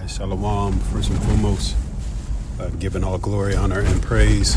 Shalom, first and foremost, giving all glory, honor, and praise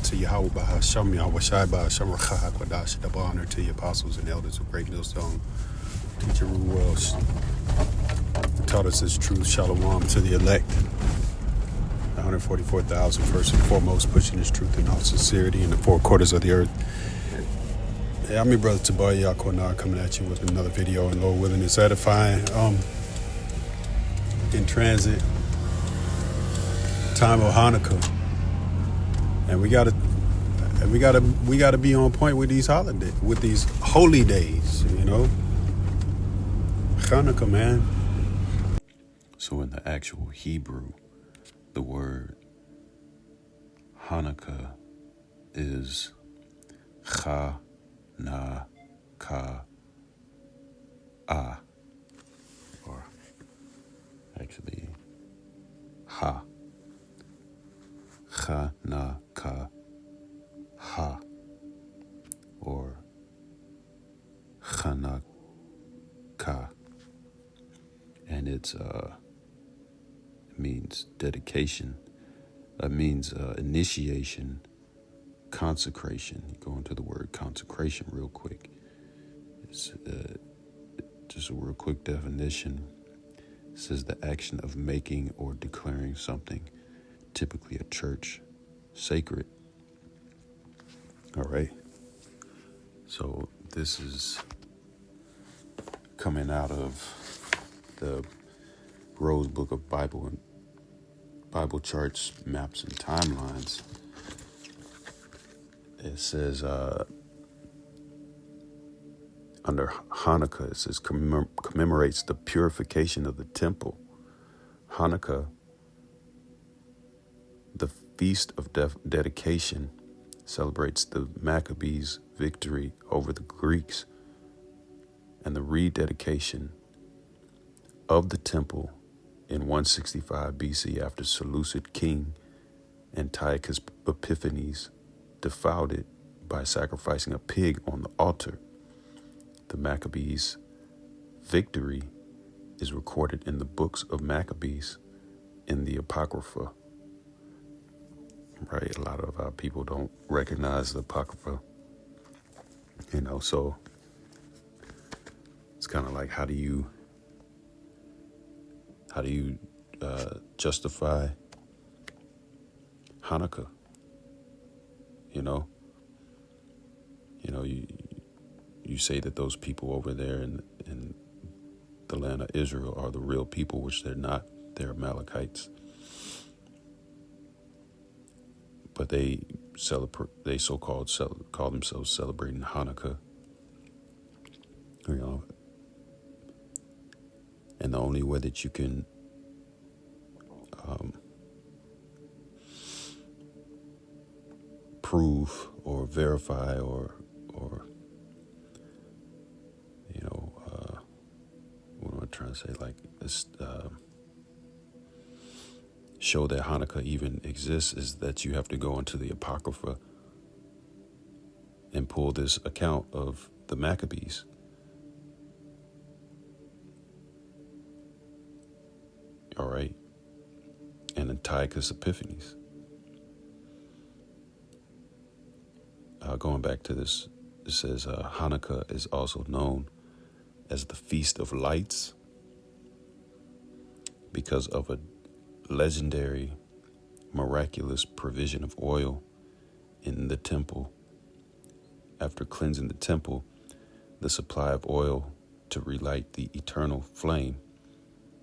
to Yahweh Bahasham, Yahweh Shai Bahasham, Rachah HaKodash, double honor to your apostles and elders of Great Millstone, teacher Ru Wells, taught us this truth. Shalom to the elect, 144,000, first and foremost, pushing this truth in all sincerity in the four quarters of the earth. Yeah, I'm your brother Tabar Yakonah, coming at you with another video, and Lord willing, it's edifying. In transit, time of Hanukkah, and we gotta be on point with these holidays, with these holy days, you know. Chaanakah, man. So in the actual Hebrew, the word Hanukkah is Chaanakah, or actually Chaanakah, or Chaanakah, and it means dedication. It means initiation, consecration. You go into the word consecration real quick. It's just a real quick definition. It says the action of making or declaring something, typically a church, sacred. All right. So this is coming out of the Rose Book of Bible and Bible charts, maps, and timelines. It says under Hanukkah, it says commemorates the purification of the temple. Hanukkah, the feast of dedication, celebrates the Maccabees' victory over the Greeks and the rededication of the temple in 165 BC after Seleucid king Antiochus Epiphanes defiled it by sacrificing a pig on the altar. The Maccabees' victory is recorded in the books of Maccabees in the Apocrypha. Right, a lot of our people don't recognize the Apocrypha, you know, so it's kind of like, how do you justify Hanukkah? You say that those people over there in the land of Israel are the real people, which they're not. They're Amalekites. But they call themselves celebrating Hanukkah. You know, and the only way that you can prove or verify or what am I trying to say? Like this, show that Hanukkah even exists is that you have to go into the Apocrypha and pull this account of the Maccabees. All right. And Antiochus Epiphanes. Going back to this, it says Hanukkah is also known as the Feast of Lights because of a legendary, miraculous provision of oil in the temple. After cleansing the temple, the supply of oil to relight the eternal flame,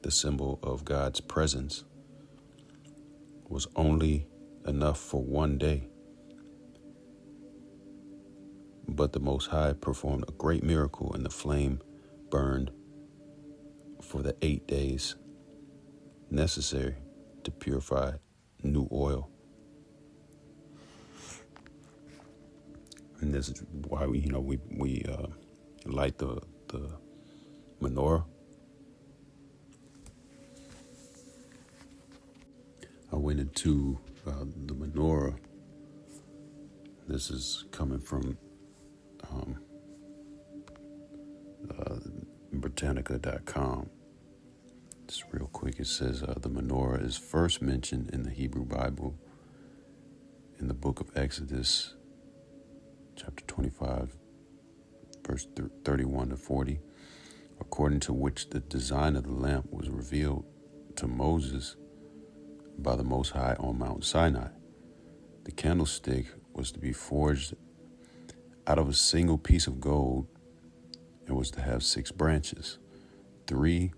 the symbol of God's presence, was only enough for one day. But the Most High performed a great miracle, and the flame burned for the 8 days necessary to purify new oil. And this is why we light the menorah. I went into the menorah. This is coming from Britannica.com. Just real quick, it says the menorah is first mentioned in the Hebrew Bible in the book of Exodus, chapter 25, verse 31 to 40, according to which the design of the lamp was revealed to Moses by the Most High on Mount Sinai. The candlestick was to be forged out of a single piece of gold and was to have 6 branches, 3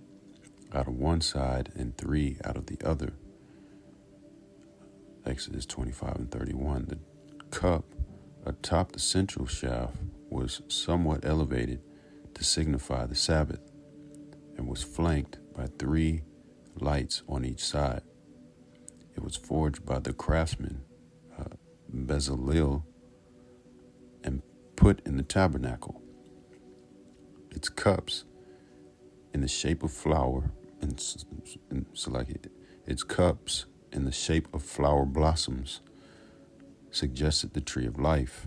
out of one side and 3 out of the other. Exodus 25 and 31. The cup atop the central shaft was somewhat elevated to signify the Sabbath and was flanked by 3 lights on each side. It was forged by the craftsman Bezalel and put in the tabernacle. Its cups in the shape of flower its cups in the shape of flower blossoms suggested the tree of life.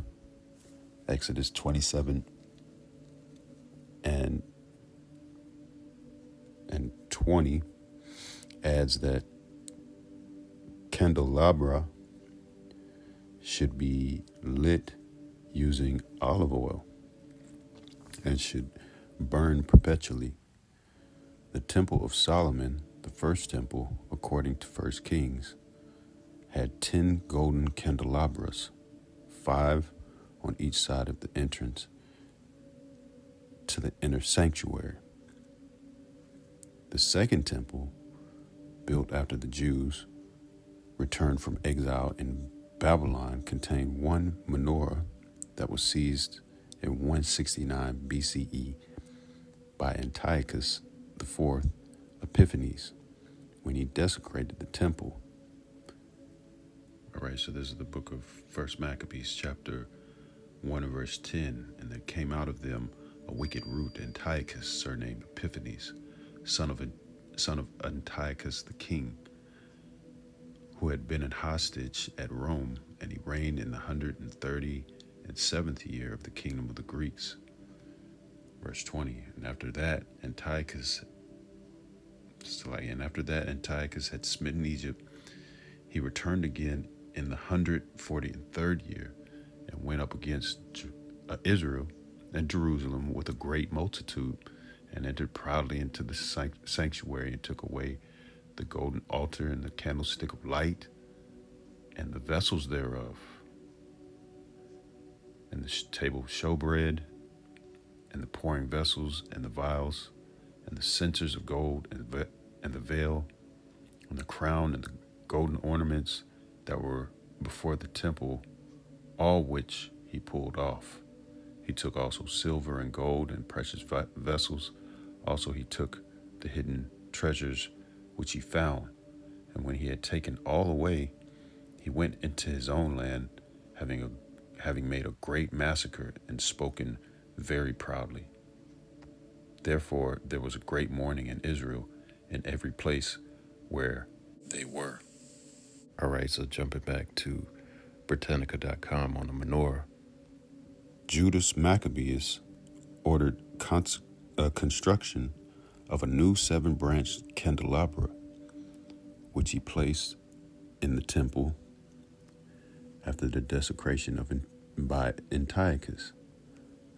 Exodus 27 and 20 adds that candelabra should be lit using olive oil and should burn perpetually. The Temple of Solomon, the first temple, according to 1 Kings, had 10 golden candelabras, 5 on each side of the entrance to the inner sanctuary. The second temple, built after the Jews returned from exile in Babylon, contained 1 menorah that was seized in 169 BCE by Antiochus IV Epiphanes when he desecrated the temple. All right, so this is the book of 1 Maccabees, chapter 1 and verse 10. And there came out of them a wicked root, Antiochus, surnamed Epiphanes, son of Antiochus the king, who had been an hostage at Rome, and he reigned in the 137th year of the kingdom of the Greeks. Verse 20, and after that Antiochus had smitten Egypt, he returned again in the 143rd year and went up against Israel and Jerusalem with a great multitude, and entered proudly into the sanctuary and took away the golden altar and the candlestick of light and the vessels thereof, and the table of showbread, and the pouring vessels, and the vials, and the censers of gold, and the veil, and the crown, and the golden ornaments that were before the temple, all which he pulled off. He took also silver and gold and precious vessels. Also he took the hidden treasures which he found. And when he had taken all away, he went into his own land, having made a great massacre and spoken very proudly. Therefore there was a great mourning in Israel in every place where they were. All right, so jumping back to Britannica.com on the menorah. Judas Maccabeus ordered construction of a new 7-branched candelabra, which he placed in the temple after the desecration by Antiochus.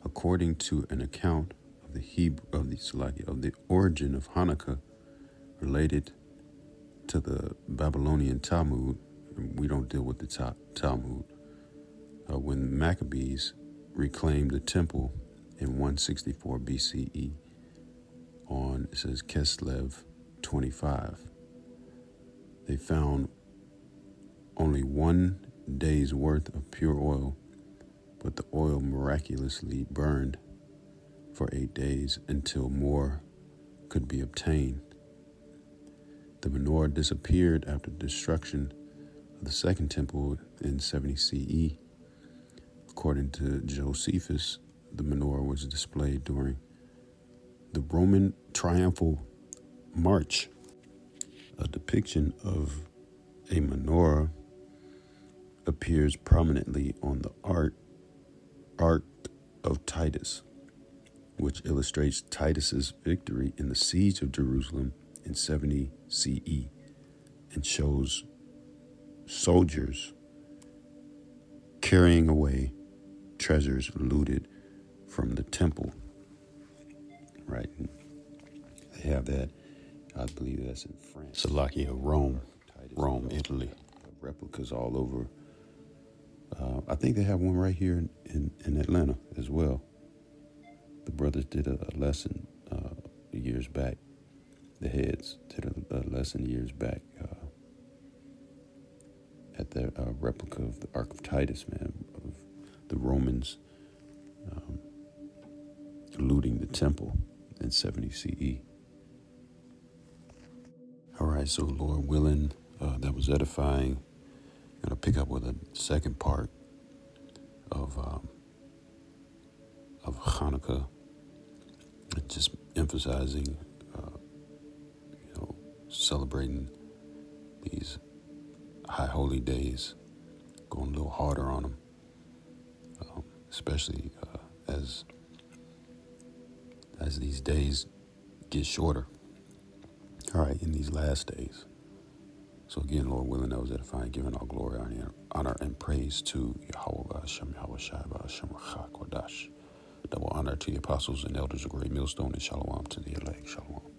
According to an account of the origin of Chaanakah related to the Babylonian Talmud, we don't deal with the Talmud. When Maccabees reclaimed the temple in 164 BCE on, it says, Kislev 25, they found only 1 day's worth of pure oil, but the oil miraculously burned for 8 days until more could be obtained. The menorah disappeared after the destruction of the second temple in 70 CE. According to Josephus, the menorah was displayed during the Roman triumphal march. A depiction of a menorah appears prominently on the Ark of Titus, which illustrates Titus's victory in the siege of Jerusalem in 70 CE and shows soldiers carrying away treasures looted from the temple. Right? They have that. I believe that's in France. Salakia, Rome, Italy. Replicas all over. I think they have one right here in Atlanta as well. The brothers did a lesson years back. The heads did a lesson years back at the replica of the Ark of Titus, man, of the Romans looting the temple in 70 CE. All right, so Lord willing, that was edifying. I'm going to pick up with a second part of Chaanakah, just emphasizing, celebrating these high holy days, going a little harder on them, especially as these days get shorter. All right, in these last days. So again, Lord willing, that was edifying, giving all glory, honor, and praise to Yahweh, Hashem, Yahweh Shai, Hashem, Kodash. Double honor to the apostles and elders of Great Millstone, and shalom to the elect. Shalom.